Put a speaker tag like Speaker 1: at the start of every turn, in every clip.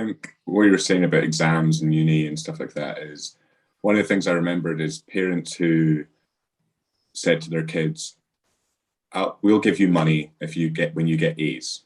Speaker 1: think what you were saying about exams and uni and stuff like that is one of the things I remembered is parents who said to their kids, "We'll give you money if you get when you get A's.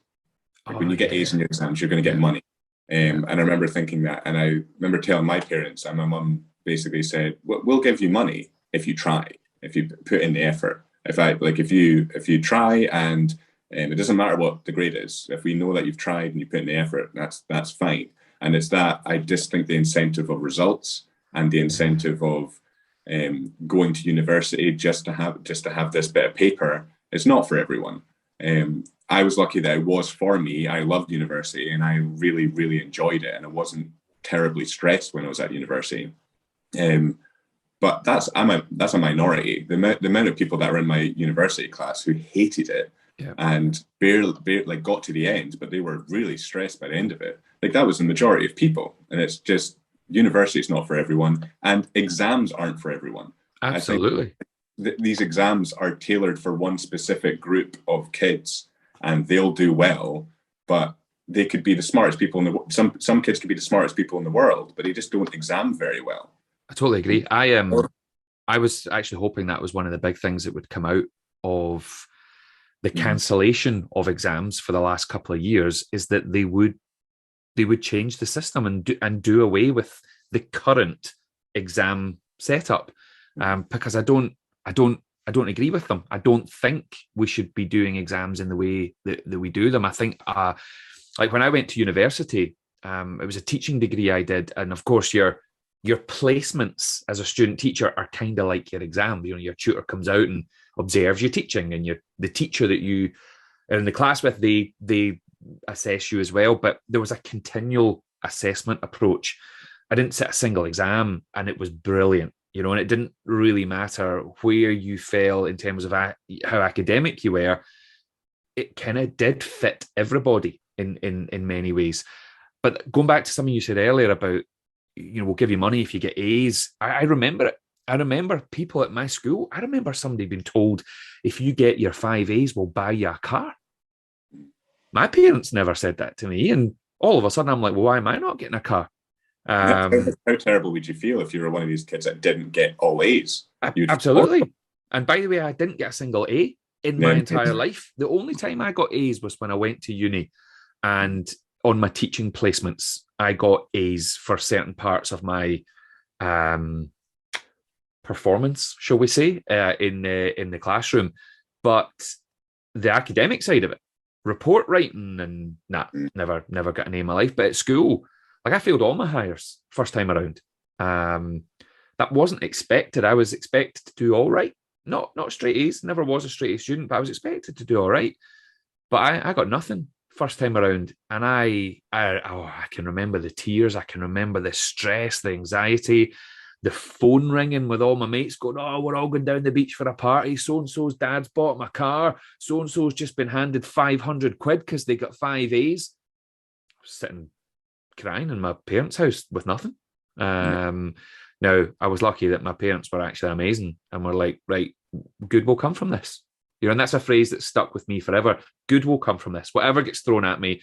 Speaker 1: Like when
Speaker 2: Oh
Speaker 1: you get A's
Speaker 2: yeah,
Speaker 1: in your exams, you're going to get
Speaker 2: yeah,
Speaker 1: money."
Speaker 2: yeah.
Speaker 1: And I remember thinking that, and I remember telling my parents, and my mum basically said, "We'll give you money if you try, if you put in the effort. If you try and it doesn't matter what the grade is. If we know that you've tried and you put in the effort, that's fine." And it's that I just think the incentive of results and the
Speaker 2: Yeah.
Speaker 1: incentive of going to university just to have this bit of paper is not for everyone. I was lucky that it was for me. I loved university and I really, really enjoyed it, and I wasn't terribly stressed when I was at university. Um, but that's a minority. The amount of people that were in my university class who hated it
Speaker 2: Yeah.
Speaker 1: and barely like got to the end, but they were really stressed by the end of it. Like that was the majority of people, and it's just university is not for everyone, and exams aren't for everyone. I think
Speaker 2: Absolutely.
Speaker 1: these exams are tailored for one specific group of kids, and they'll do well, but they could be the smartest people in the some kids could be the smartest people in the world, but they just don't exam very well.
Speaker 2: I totally agree. I was actually hoping that was one of the big things that would come out of the
Speaker 1: Mm-hmm.
Speaker 2: cancellation of exams for the last couple of years is that they would change the system and do away with the current exam setup. Because I don't agree with them. I don't think we should be doing exams in the way that we do them. I think like when I went to university, it was a teaching degree I did, and of course your placements as a student teacher are kind of like your exam. Your tutor comes out and observes you teaching, and the teacher that you are in the class with, they assess you as well. But there was a continual assessment approach. I didn't sit a single exam, and it was brilliant. And it didn't really matter where you fell in terms of how academic you were. It kind of did fit everybody in many ways. But going back to something you said earlier about, we'll give you money if you get A's. I remember it. I remember people at my school. I remember somebody being told, if you get your 5 A's, we'll buy you a car. My parents never said that to me. And all of a sudden I'm like, well, why am I not getting a car? Um,
Speaker 1: How terrible would you feel if you were one of these kids that didn't get all A's? You'd feel horrible.
Speaker 2: absolutely. And by the way, I didn't get a single A in my
Speaker 1: Yeah.
Speaker 2: entire life. The only time I got A's was when I went to uni, and on my teaching placements, I got A's for certain parts of my um, performance, shall we say, in the classroom. But the academic side of it, report writing, and nah, never got an A in my life. But at school, like I failed all my hires first time around. Um, that wasn't expected. I was expected to do all right. Not straight A's. Never was a straight A student, but I was expected to do all right. But I got nothing first time around, and I can remember the tears. I can remember the stress, the anxiety, the phone ringing with all my mates going, "Oh, we're all going down the beach for a party. So and so's dad's bought my car. So and so's just been handed 500 quid because they got 5 A's." I was sitting crying in my parents' house with nothing.
Speaker 1: Yeah.
Speaker 2: Um, Now, I was lucky that my parents were actually amazing and were like, right, good will come from this. And that's a phrase that stuck with me forever. Good will come from this. Whatever gets thrown at me,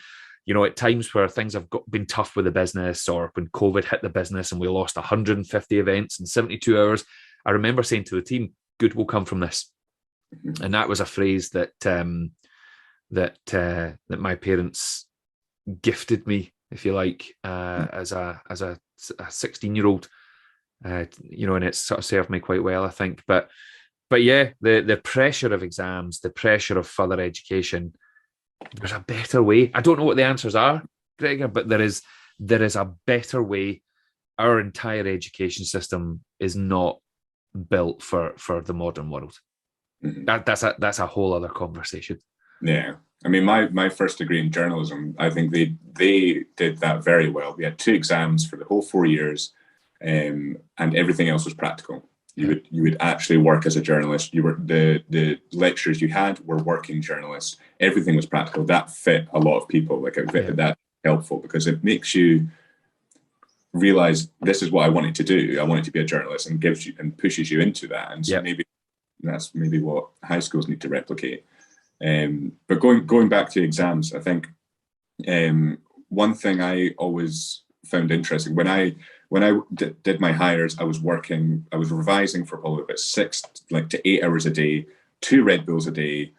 Speaker 2: at times where things have been tough with the business, or when COVID hit the business and we lost 150 events in 72 hours, I remember saying to the team, good will come from this. And that was a phrase that my parents gifted me, if you like, as a 16-year-old. And it's sort of served me quite well, I think. But yeah, the pressure of exams, the pressure of further education. There's a better way. I don't know what the answers are, Gregor, but there is a better way. Our entire education system is not built for the modern world.
Speaker 1: Mhm.
Speaker 2: That's a whole other conversation.
Speaker 1: Yeah. I mean, my first degree in journalism, I think they did that very well. We had two exams for the whole 4 years, and everything else was practical.
Speaker 2: Yeah,
Speaker 1: You would actually work as a journalist. You were the lectures you had were working journalists. Everything was practical. That fit a lot of people. Like
Speaker 2: yeah,
Speaker 1: that helpful because it makes you realize this is what I wanted to do. I wanted to be a journalist, and gives you and pushes you into that. And so
Speaker 2: yeah,
Speaker 1: maybe that's maybe what high schools need to replicate. But going back to exams, I think one thing I always found interesting when I did my hires, I was revising for probably about 6 to 8 hours a day, 2 Red Bulls a day,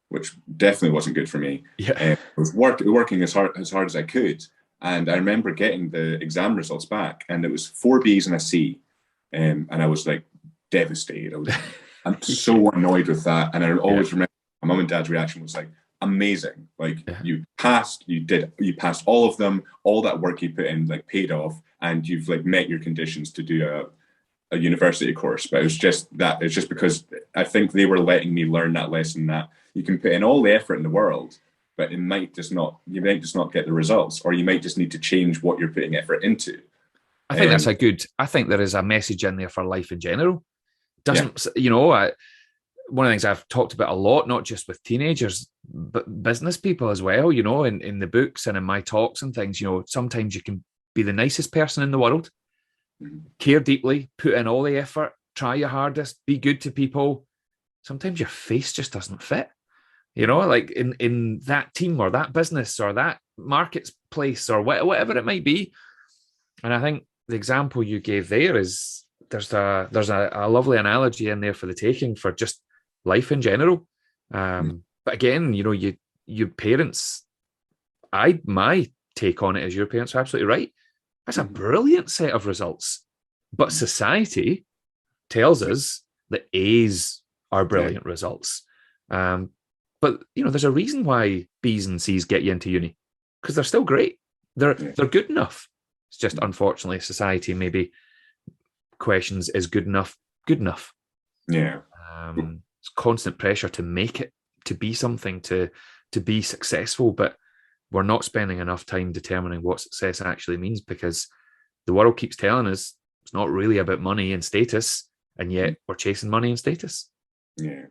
Speaker 1: which definitely wasn't good for me.
Speaker 2: Yeah.
Speaker 1: I was working as hard as I could, and I remember getting the exam results back, and it was 4 Bs and a C, and I was like devastated. I'm so annoyed with that, and I
Speaker 2: Yeah.
Speaker 1: always remember my mum and dad's reaction was like, amazing, like
Speaker 2: Yeah.
Speaker 1: you passed all of them, all that work you put in like paid off, and you've like met your conditions to do a university course. But it's just because I think they were letting me learn that lesson, that you can put in all the effort in the world, but you might just not get the results, or you might just need to change what you're putting effort into.
Speaker 2: I think that's I think there is a message in there for life in general.
Speaker 1: Yeah.
Speaker 2: Doesn't, one of the things I've talked about a lot, not just with teenagers, but business people as well, in the books and in my talks and things, sometimes you can be the nicest person in the world, care deeply, put in all the effort, try your hardest, be good to people. Sometimes your face just doesn't fit, like in that team or that business or that marketplace or whatever it might be. And I think the example you gave there is there's a lovely analogy in there for the taking for just life in general. But again, your parents, my take on it is your parents are absolutely right. That's a brilliant set of results. But society tells us that A's are brilliant results. But there's a reason why B's and C's get you into uni, because they're still great. They're good enough. It's just unfortunately society maybe questions, is good enough good enough?
Speaker 1: Yeah.
Speaker 2: It's constant pressure to make it, to be something, to be successful, but we're not spending enough time determining what success actually means, because the world keeps telling us it's not really about money and status, and yet we're chasing money and status.
Speaker 1: Yeah.